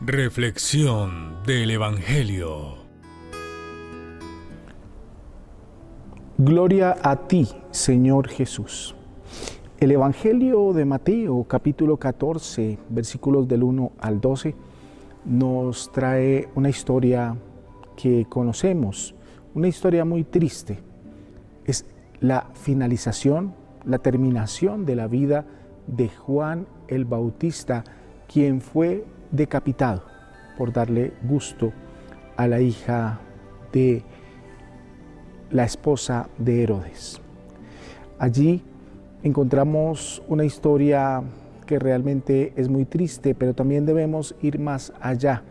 Reflexión del Evangelio. Gloria a ti, Señor Jesús. El Evangelio de Mateo, capítulo 14, versículos del 1 al 12, nos trae una historia que conocemos, una historia muy triste. Es la finalización, la terminación de la vida de Juan el Bautista, quien fue decapitado por darle gusto a la hija de la esposa de Herodes. Allí encontramos una historia que realmente es muy triste, pero también debemos ir más allá,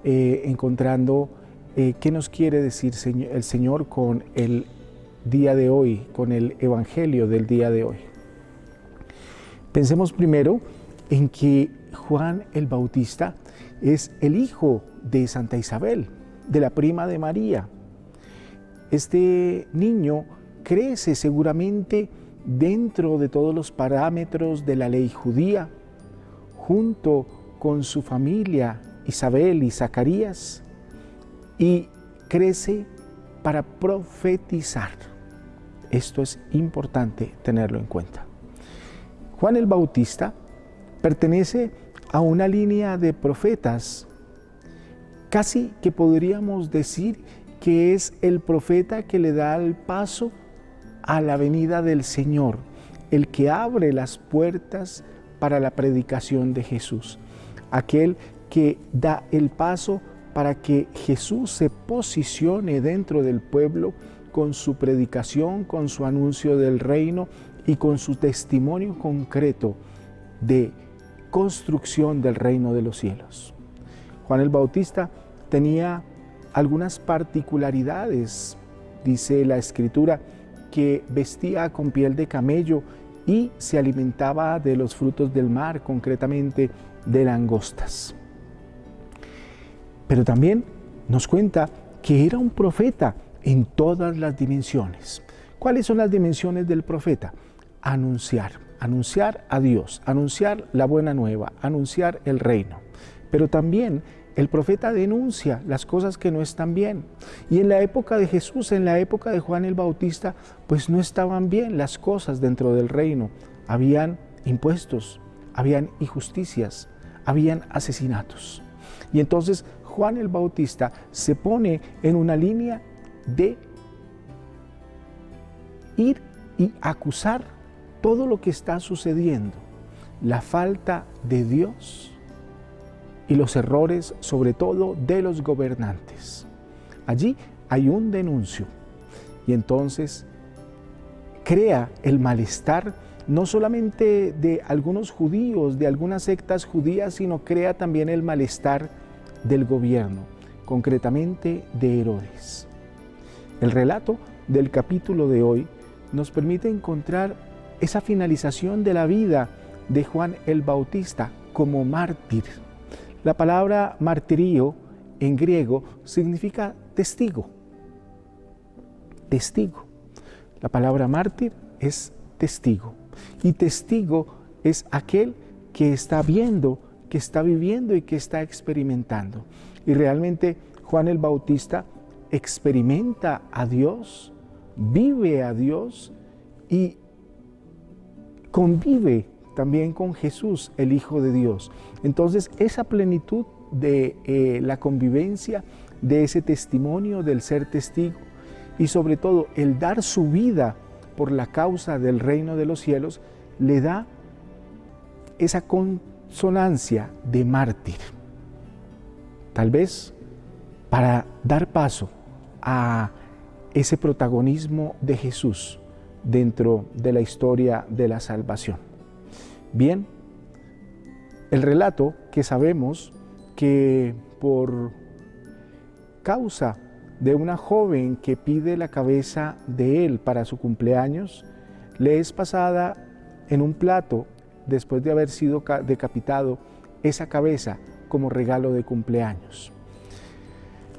encontrando qué nos quiere decir el Señor con el día de hoy, con el Evangelio del día de hoy. Pensemos primero en que Juan el Bautista es el hijo de Santa Isabel, de la prima de María. Este niño crece seguramente dentro de todos los parámetros de la ley judía, junto con su familia Isabel y Zacarías, y crece para profetizar. Esto es importante tenerlo en cuenta. Juan el Bautista pertenece a una línea de profetas, casi que podríamos decir que es el profeta que le da el paso a la venida del Señor, el que abre las puertas para la predicación de Jesús, aquel que da el paso para que Jesús se posicione dentro del pueblo con su predicación, con su anuncio del reino y con su testimonio concreto de construcción del reino de los cielos. Juan el Bautista tenía algunas particularidades, dice la Escritura, que vestía con piel de camello y se alimentaba de los frutos del mar, concretamente de langostas. Pero también nos cuenta que era un profeta en todas las dimensiones. ¿Cuáles son las dimensiones del profeta? Anunciar a Dios, anunciar la buena nueva, anunciar el reino. Pero también el profeta denuncia las cosas que no están bien. Y en la época de Jesús, en la época de Juan el Bautista, pues no estaban bien las cosas dentro del reino. Habían impuestos, habían injusticias, habían asesinatos. Y entonces Juan el Bautista se pone en una línea de ir y acusar todo lo que está sucediendo, la falta de Dios y los errores, sobre todo de los gobernantes. Allí hay un denuncio y entonces crea el malestar no solamente de algunos judíos, de algunas sectas judías, sino crea también el malestar del gobierno, concretamente de Herodes. El relato del capítulo de hoy nos permite encontrar esa finalización de la vida de Juan el Bautista como mártir. La palabra martirio en griego significa testigo. Testigo. La palabra mártir es testigo. Y testigo es aquel que está viendo, que está viviendo y que está experimentando. Y realmente Juan el Bautista experimenta a Dios, vive a Dios y convive también con Jesús, el Hijo de Dios. Entonces, esa plenitud de la convivencia, de ese testimonio, del ser testigo, y sobre todo el dar su vida por la causa del reino de los cielos, le da esa consonancia de mártir. Tal vez para dar paso a ese protagonismo de Jesús dentro de la historia de la salvación. Bien, el relato que sabemos que por causa de una joven que pide la cabeza de él para su cumpleaños, le es pasada en un plato, después de haber sido decapitado, esa cabeza como regalo de cumpleaños.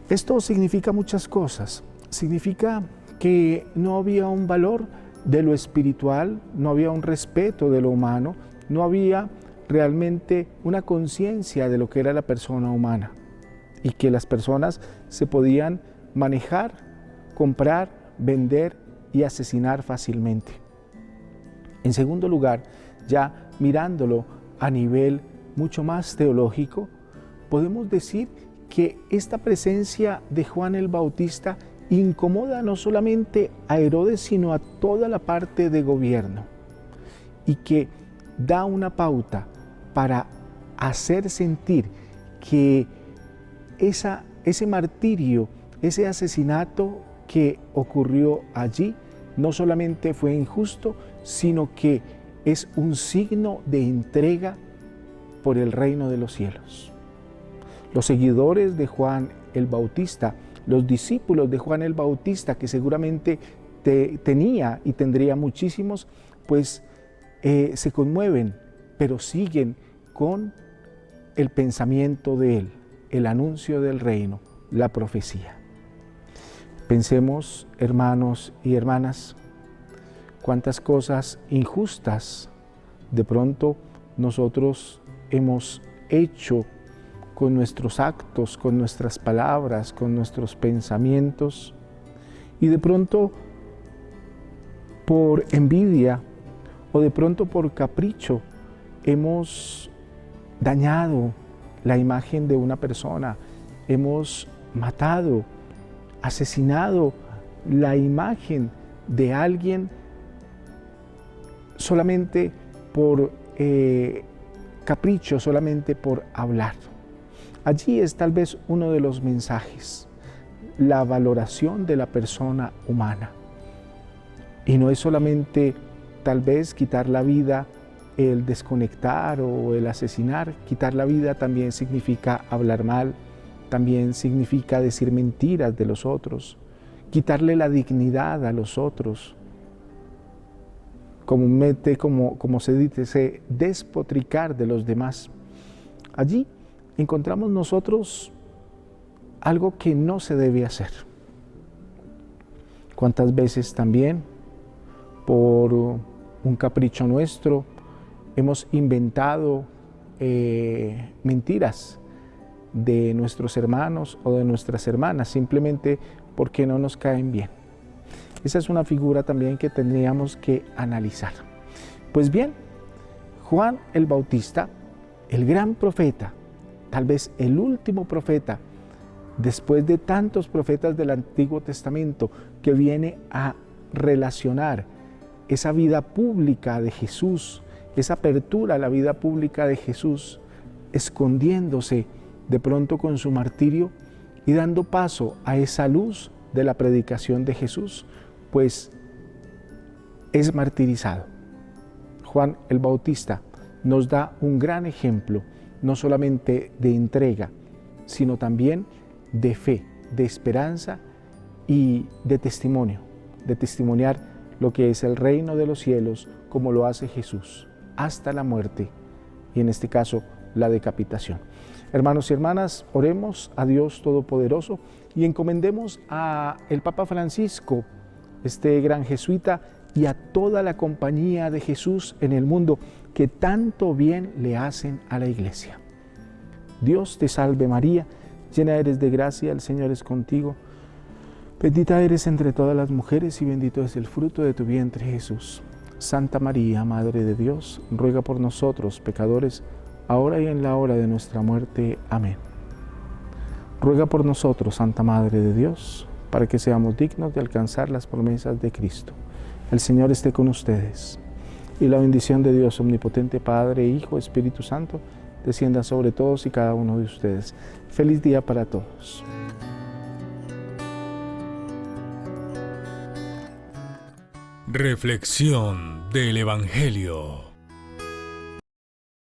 Esto significa muchas cosas. Significa que no había un valor de lo espiritual, no había un respeto de lo humano, no había realmente una conciencia de lo que era la persona humana y que las personas se podían manejar, comprar, vender y asesinar fácilmente. En segundo lugar, ya mirándolo a nivel mucho más teológico, podemos decir que esta presencia de Juan el Bautista incomoda no solamente a Herodes, sino a toda la parte de gobierno, y que da una pauta para hacer sentir que ese martirio, ese asesinato que ocurrió allí, no solamente fue injusto, sino que es un signo de entrega por el reino de los cielos. Los seguidores de Juan el Bautista, los discípulos de Juan el Bautista, que seguramente tenía y tendría muchísimos, pues se conmueven, pero siguen con el pensamiento de él, el anuncio del reino, la profecía. Pensemos, hermanos y hermanas, cuántas cosas injustas de pronto nosotros hemos hecho con nuestros actos, con nuestras palabras, con nuestros pensamientos, y de pronto por envidia o de pronto por capricho hemos dañado la imagen de una persona, hemos matado, asesinado la imagen de alguien solamente por capricho, solamente por hablar. Allí es tal vez uno de los mensajes, la valoración de la persona humana. Y no es solamente tal vez quitar la vida, el desconectar o el asesinar. Quitar la vida también significa hablar mal, también significa decir mentiras de los otros, quitarle la dignidad a los otros. Comúnmente, como se dice, despotricar de los demás. Allí encontramos nosotros algo que no se debe hacer. ¿Cuántas veces también, por un capricho nuestro, hemos inventado mentiras de nuestros hermanos o de nuestras hermanas, simplemente porque no nos caen bien? Esa es una figura también que tendríamos que analizar. Pues bien, Juan el Bautista, el gran profeta, tal vez el último profeta, después de tantos profetas del Antiguo Testamento, que viene a relacionar esa vida pública de Jesús, esa apertura a la vida pública de Jesús, escondiéndose de pronto con su martirio y dando paso a esa luz de la predicación de Jesús, pues es martirizado. Juan el Bautista nos da un gran ejemplo, no solamente de entrega, sino también de fe, de esperanza y de testimonio, de testimoniar lo que es el reino de los cielos, como lo hace Jesús, hasta la muerte, y en este caso la decapitación. Hermanos y hermanas, oremos a Dios Todopoderoso y encomendemos a el Papa Francisco, este gran jesuita, y a toda la compañía de Jesús en el mundo, que tanto bien le hacen a la Iglesia. Dios te salve María, llena eres de gracia, el Señor es contigo. Bendita eres entre todas las mujeres y bendito es el fruto de tu vientre Jesús. Santa María, Madre de Dios, ruega por nosotros pecadores, ahora y en la hora de nuestra muerte. Amén. Ruega por nosotros, Santa Madre de Dios, para que seamos dignos de alcanzar las promesas de Cristo. El Señor esté con ustedes, y la bendición de Dios omnipotente, Padre, Hijo, Espíritu Santo, descienda sobre todos y cada uno de ustedes. Feliz día para todos. Reflexión del Evangelio.